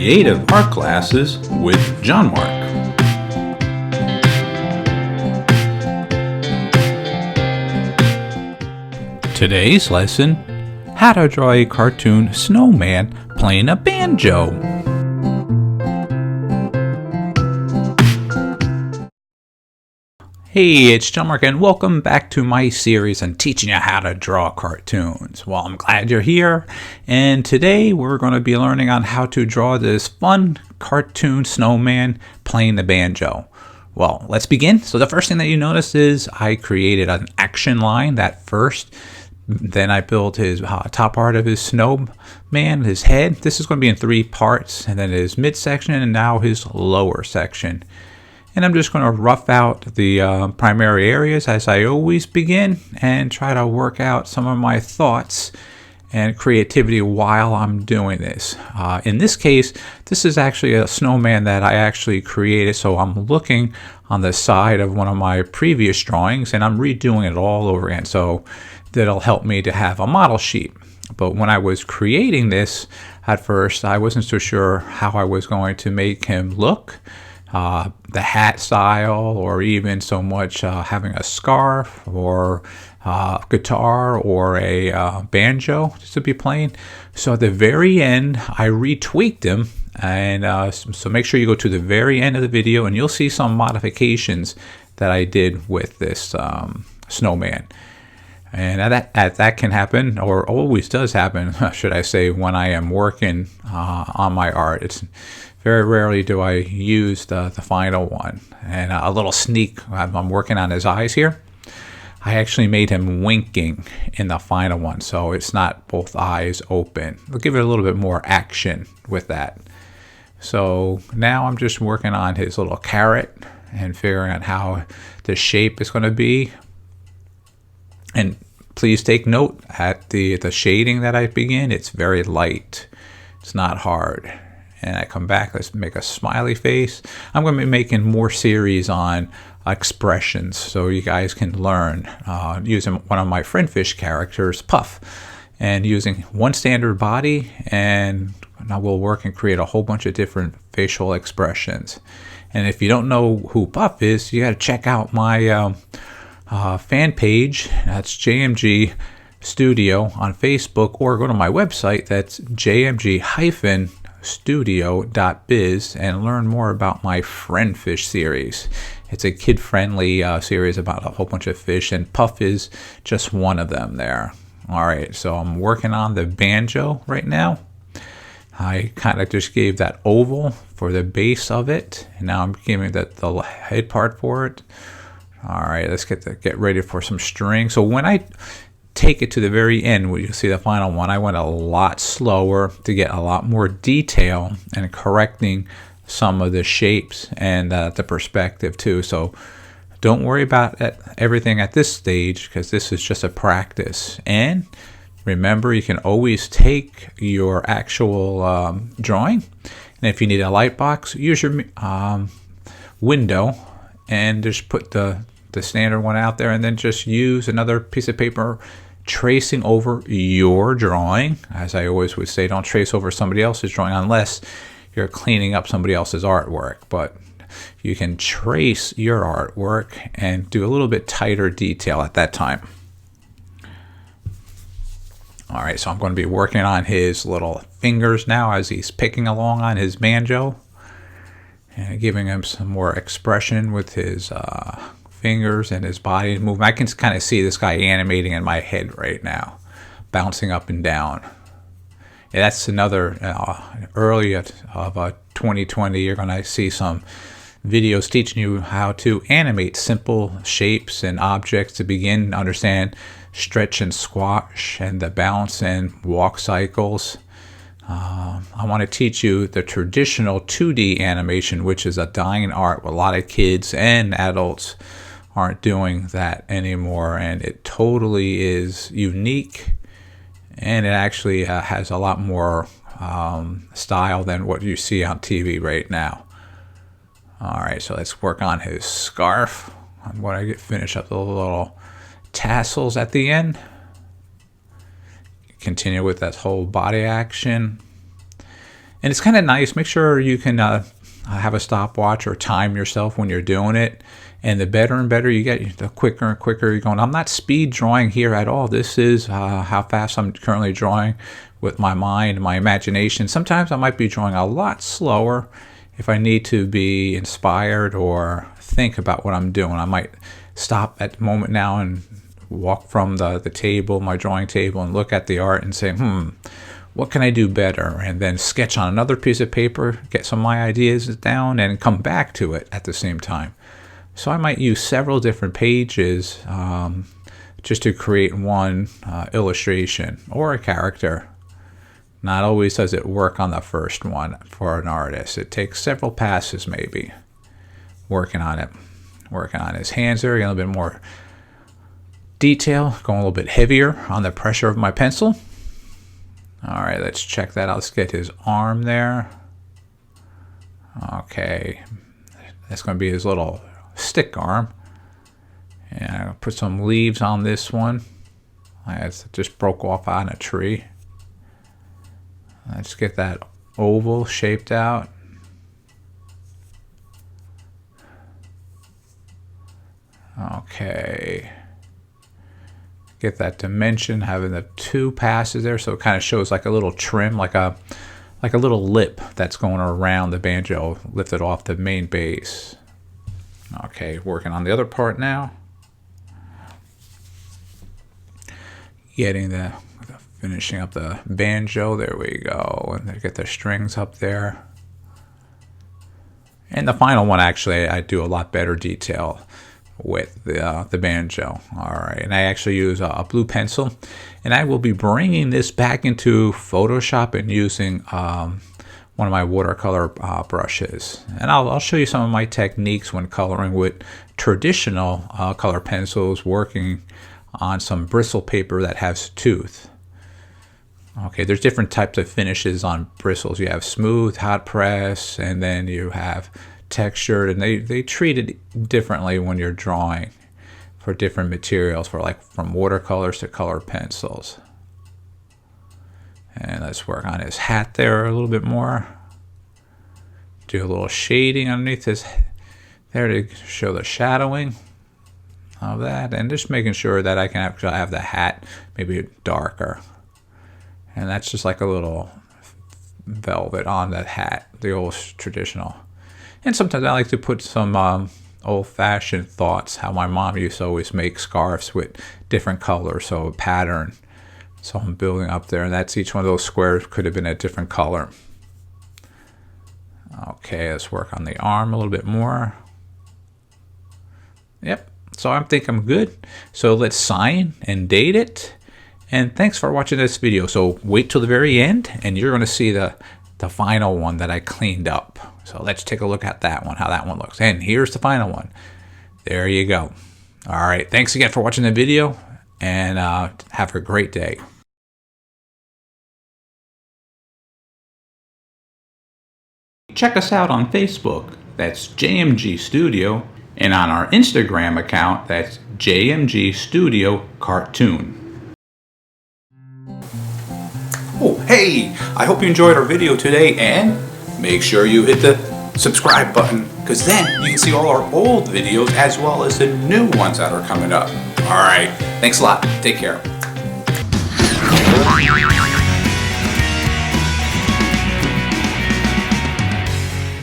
Creative Art Classes with John-Marc. Today's lesson, how to draw a cartoon snowman playing a banjo. Hey, it's John-Marc and welcome back to my series on teaching you how to draw cartoons. Well, I'm glad you're here, and today we're going to be learning on how to draw this fun cartoon snowman playing the banjo. Well, let's begin. So the first thing that you notice is I created an action line that first. Then I built his top part of his snowman, his head. This is going to be in 3 parts, and then his midsection, and now his lower section. And I'm just going to rough out the primary areas as I always begin and try to work out some of my thoughts and creativity while I'm doing this. In this case, this is actually a snowman that I actually created, so I'm looking on the side of one of my previous drawings and I'm redoing it all over again. So that'll help me to have a model sheet. But when I was creating this, at first I wasn't so sure how I was going to make him look. The hat style, or even so much having a scarf or guitar or a banjo just to be playing. So at the very end, I retweaked them, and so make sure you go to the very end of the video and you'll see some modifications that I did with this snowman. And that can happen, or always does happen, should I say, when I am working on my art. It's very rarely do I use the final one. And a little sneak, I'm working on his eyes here. I actually made him winking in the final one, so it's not both eyes open. I'll give it a little bit more action with that. So now I'm just working on his little carrot and figuring out how the shape is going to be. And please take note at the shading that I begin, it's very light. It's not hard. And I come back, let's make a smiley face. I'm going to be making more series on expressions so you guys can learn using one of my Friendfish characters, Puff, and using one standard body, and now we'll work and create a whole bunch of different facial expressions. And if you don't know who Puff is, you got to check out my fan page. That's JMG Studio on Facebook, or go to my website, that's jmg-studio.biz, and learn more about my Friendfish series. It's a kid-friendly series about a whole bunch of fish, and Puff is just one of them there. Alright, so I'm working on the banjo right now. I kind of just gave that oval for the base of it, and now I'm giving the head part for it. Alright, let's get ready for some string. So when I take it to the very end, where you see the final one, I went a lot slower to get a lot more detail and correcting some of the shapes and the perspective too. So don't worry about everything at this stage, because this is just a practice. And remember, you can always take your actual drawing, and if you need a light box, use your window and just put the standard one out there, and then just use another piece of paper tracing over your drawing. As I always would say, don't trace over somebody else's drawing unless you're cleaning up somebody else's artwork, but you can trace your artwork and do a little bit tighter detail at that time. Alright, so I'm going to be working on his little fingers now as he's picking along on his banjo, and giving him some more expression with his fingers and his body movement. I can kind of see this guy animating in my head right now, bouncing up and down. Yeah, that's another early of 2020. You're going to see some videos teaching you how to animate simple shapes and objects to begin to understand stretch and squash and the bounce and walk cycles. I want to teach you the traditional 2D animation, which is a dying art. A lot of kids and adults aren't doing that anymore, and it totally is unique, and it actually has a lot more style than what you see on TV right now. Alright, so let's work on his scarf. I'm going to finish up the little tassels at the end. Continue with that whole body action. And it's kind of nice. Make sure you can have a stopwatch or time yourself when you're doing it. And the better and better you get, the quicker and quicker you're going. I'm not speed drawing here at all. This is how fast I'm currently drawing with my mind, my imagination. Sometimes I might be drawing a lot slower if I need to be inspired or think about what I'm doing. I might stop at the moment now and walk from the table, my drawing table, and look at the art and say, what can I do better? And then sketch on another piece of paper, get some of my ideas down, and come back to it at the same time. So I might use several different pages just to create one illustration or a character. Not always does it work on the first one for an artist. It takes several passes maybe working on it. Working on his hands there, getting a little bit more detail, going a little bit heavier on the pressure of my pencil. All right, let's check that out. Let's get his arm there. Okay, that's going to be his little stick arm. And I'll put some leaves on this one. It just broke off on a tree. Let's get that oval shaped out. Okay. Get that dimension, having the two passes there, so it kind of shows like a little trim, like a little lip that's going around the banjo, lifted off the main bass. Okay, working on the other part now. Getting finishing up the banjo. There we go, and then get the strings up there. And the final one, actually, I do a lot better detail with the banjo. All right, and I actually use a blue pencil, and I will be bringing this back into Photoshop and using one of my watercolor brushes. And I'll show you some of my techniques when coloring with traditional color pencils, working on some bristle paper that has tooth. Okay, there's different types of finishes on bristles. You have smooth, hot press, and then you have textured, and they treat it differently when you're drawing for different materials, for like from watercolors to color pencils. And let's work on his hat there a little bit more. Do a little shading underneath his there to show the shadowing of that, and just making sure that I can actually have the hat maybe darker. And that's just like a little velvet on that hat, the old traditional. And sometimes I like to put some old-fashioned thoughts, how my mom used to always make scarves with different colors, so a pattern. So I'm building up there, and that's each one of those squares could have been a different color. Okay, let's work on the arm a little bit more. Yep, so I think I'm good. So let's sign and date it. And thanks for watching this video. So wait till the very end, and you're going to see the final one that I cleaned up. So let's take a look at that one, how that one looks. And here's the final one. There you go. All right, thanks again for watching the video, and have a great day. Check us out on Facebook, that's JMG Studio, and on our Instagram account, that's JMG Studio Cartoon. Oh, hey! I hope you enjoyed our video today, and make sure you hit the subscribe button, because then you can see all our old videos as well as the new ones that are coming up. Alright, thanks a lot. Take care.